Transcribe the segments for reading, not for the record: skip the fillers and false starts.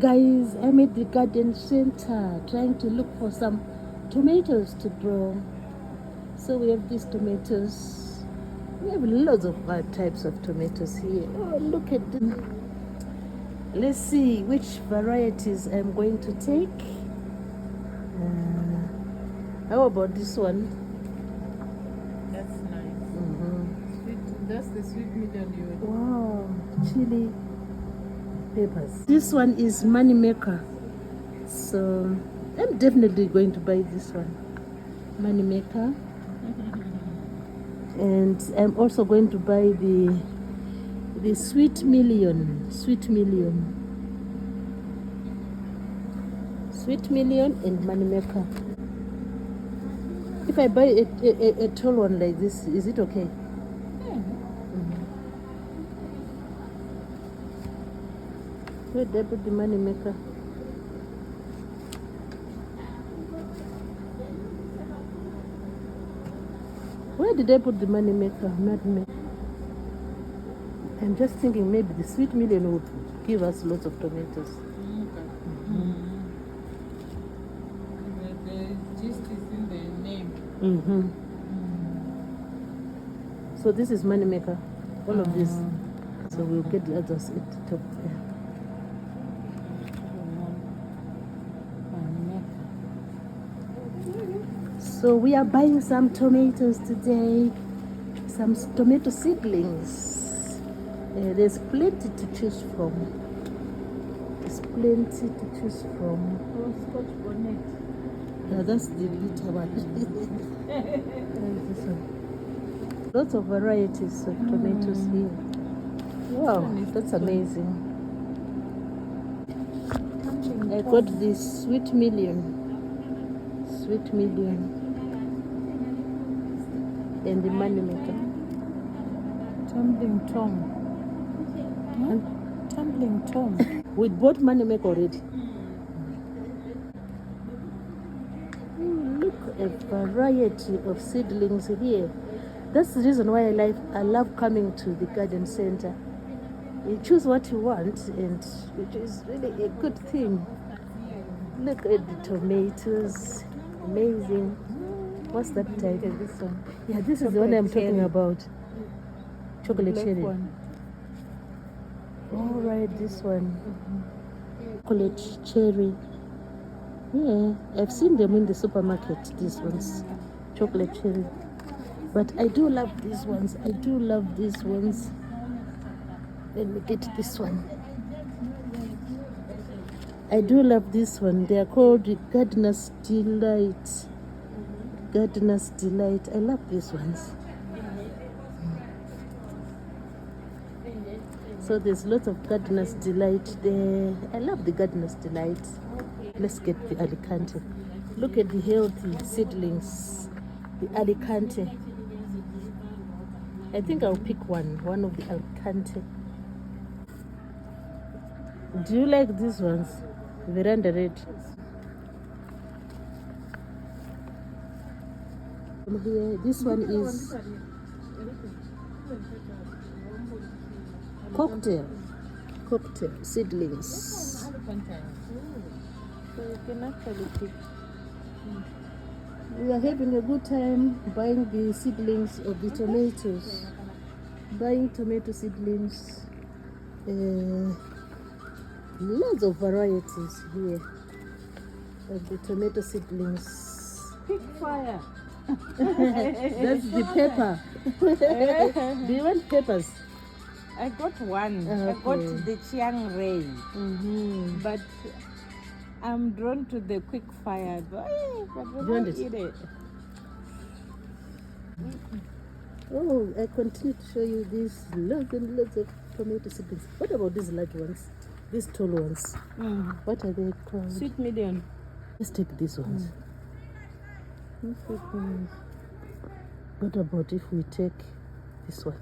guys, I'm at the garden center trying to look for some tomatoes to grow. So we have these tomatoes. We have lots of types of tomatoes here. Oh, look at this. Let's see which varieties I'm going to take. How about this one? That's nice. Mm-hmm. That's the sweet medium you would. Wow, chili peppers. This one is money maker. So I'm definitely going to buy this one. Money maker. And I'm also going to buy the sweet million and money maker. If I buy a tall one like this, is it okay? Where did I put the money maker? Where did I put the money maker? I'm just thinking maybe the sweet million would give us lots of tomatoes. The gist is in the name. So this is money maker. All of this. So we'll get the others at the top there. So we are buying some tomatoes today, some tomato seedlings. There's plenty to choose from. Oh, Scotch bonnet. Yeah, that's the bitter one. This one. Lots of varieties of tomatoes here. Wow, that's amazing. I got this sweet million. And the money maker. Tumbling Tom. Tumbling Tom. We bought money maker already. Look at variety of seedlings here. That's the reason why I love coming to the garden center. You choose what you want, and it is really a good thing. Look at the tomatoes. Amazing. What's that type? This one. Yeah, this is the one I'm talking about. Chocolate Black cherry. one. All right, this one. Chocolate cherry. Yeah, I've seen them in the supermarket, these ones. Chocolate cherry. But I do love these ones. Let me get this one. I do love this one. They are called Gardener's Delight. Gardener's Delight. I love these ones. So there's lots of Gardener's Delight there. I love the Gardener's Delight. Let's get the Alicante. Look at the healthy seedlings. The Alicante. I think I'll pick one of the Alicante. Do you like these ones? Veranda red. Here, this one is cocktail seedlings. So you can actually pick. We are having a good time buying the seedlings of the tomatoes. Buying tomato seedlings. Lots of varieties here of the tomato seedlings. Pick fire. That's the pepper. Do you want peppers? I got one. Okay. I got the Chiang Rai. But I'm drawn to the quick fire. But I don't eat it. Oh, I continue to show you these lots and lots of tomato seedlings. What about these large ones? These tall ones? What are they called? Sweet medium. Let's take these ones. What about if we take this one?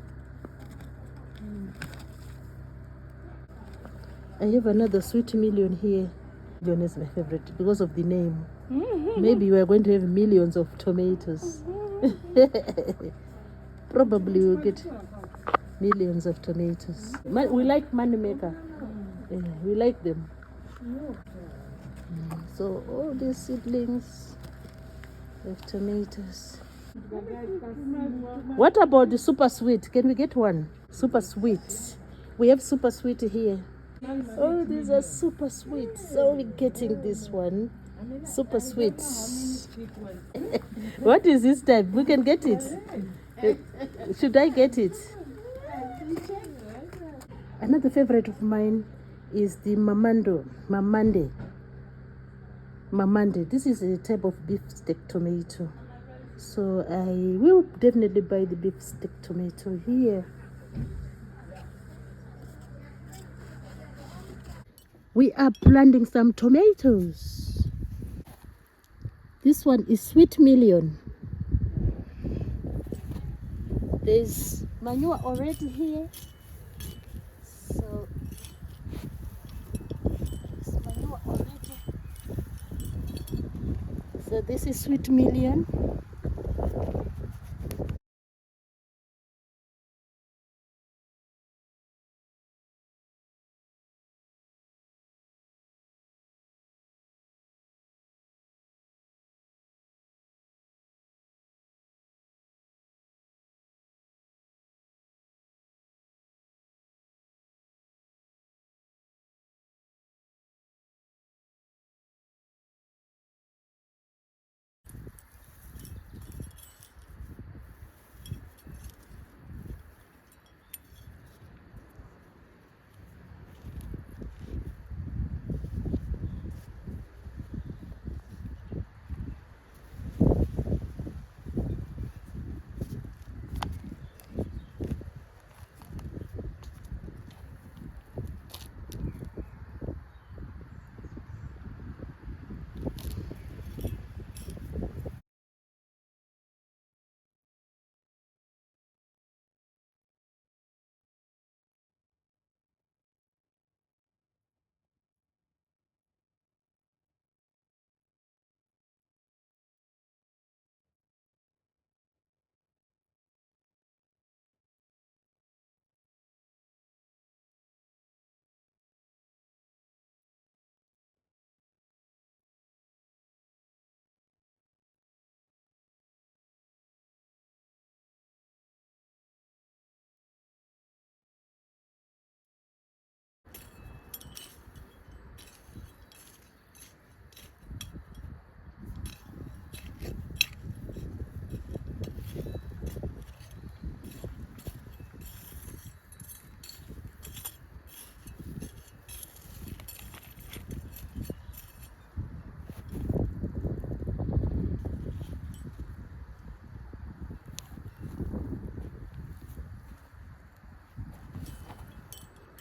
I have another sweet million here. Million is my favorite because of the name. Maybe we are going to have millions of tomatoes. Probably we'll get millions of tomatoes. We like money maker. Yeah, we like them. So all these seedlings of tomatoes. What about the super sweet? Can we get one? Super sweet. We have super sweet here. Oh, these are super sweet. So we're getting this one. Super sweet. What is this type? We can get it. Should I get it? Another favorite of mine is the mamande. This is a type of beef steak tomato. So I will definitely buy the beef steak tomato here. We are planting some tomatoes. This one is sweet million. There's manure already here. So there's manure already. So this is sweet million.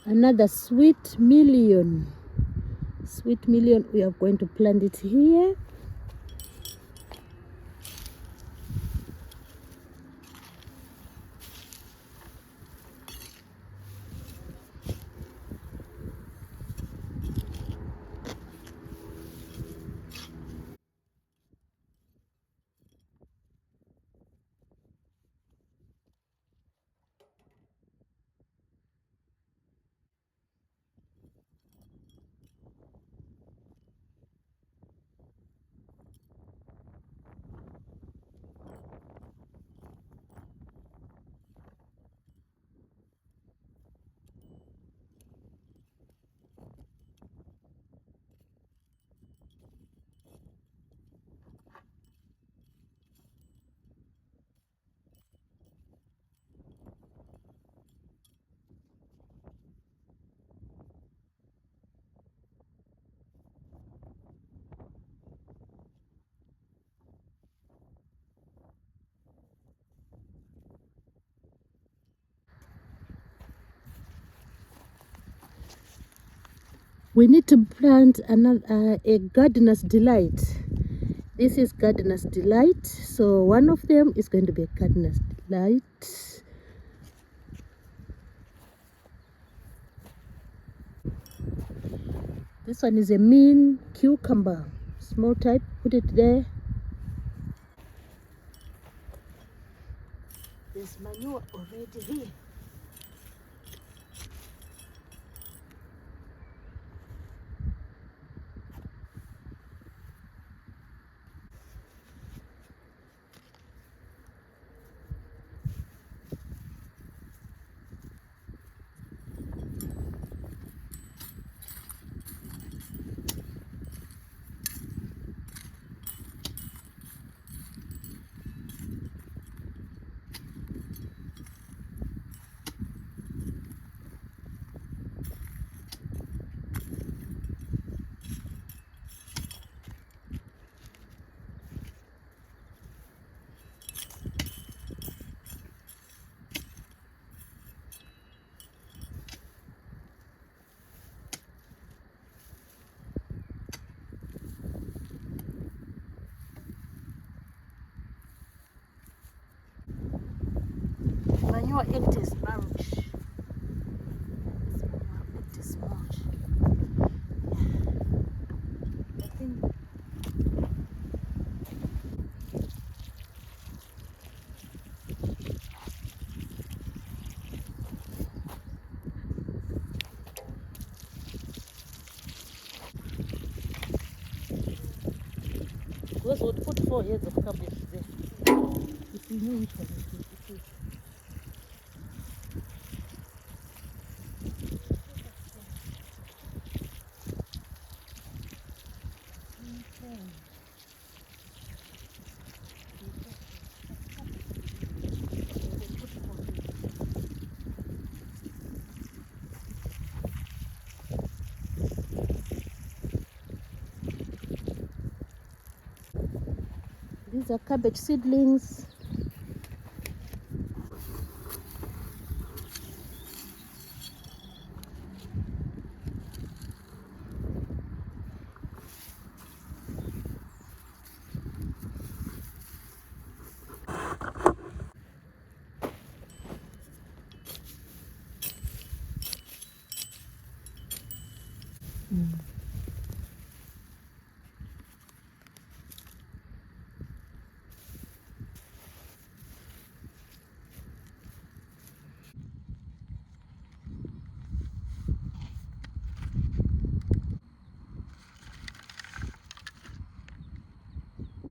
Another sweet million. Sweet million, we are going to plant it here. We need to plant another a gardener's delight. This is gardener's delight. So one of them is going to be a gardener's delight. This one is a mean cucumber, small type. Put it there. There's manure already here. manure empties mulch. It's manure empties mulch. I think because we'll put 4 heads of cabbage there. If we know which one it is. These are cabbage seedlings.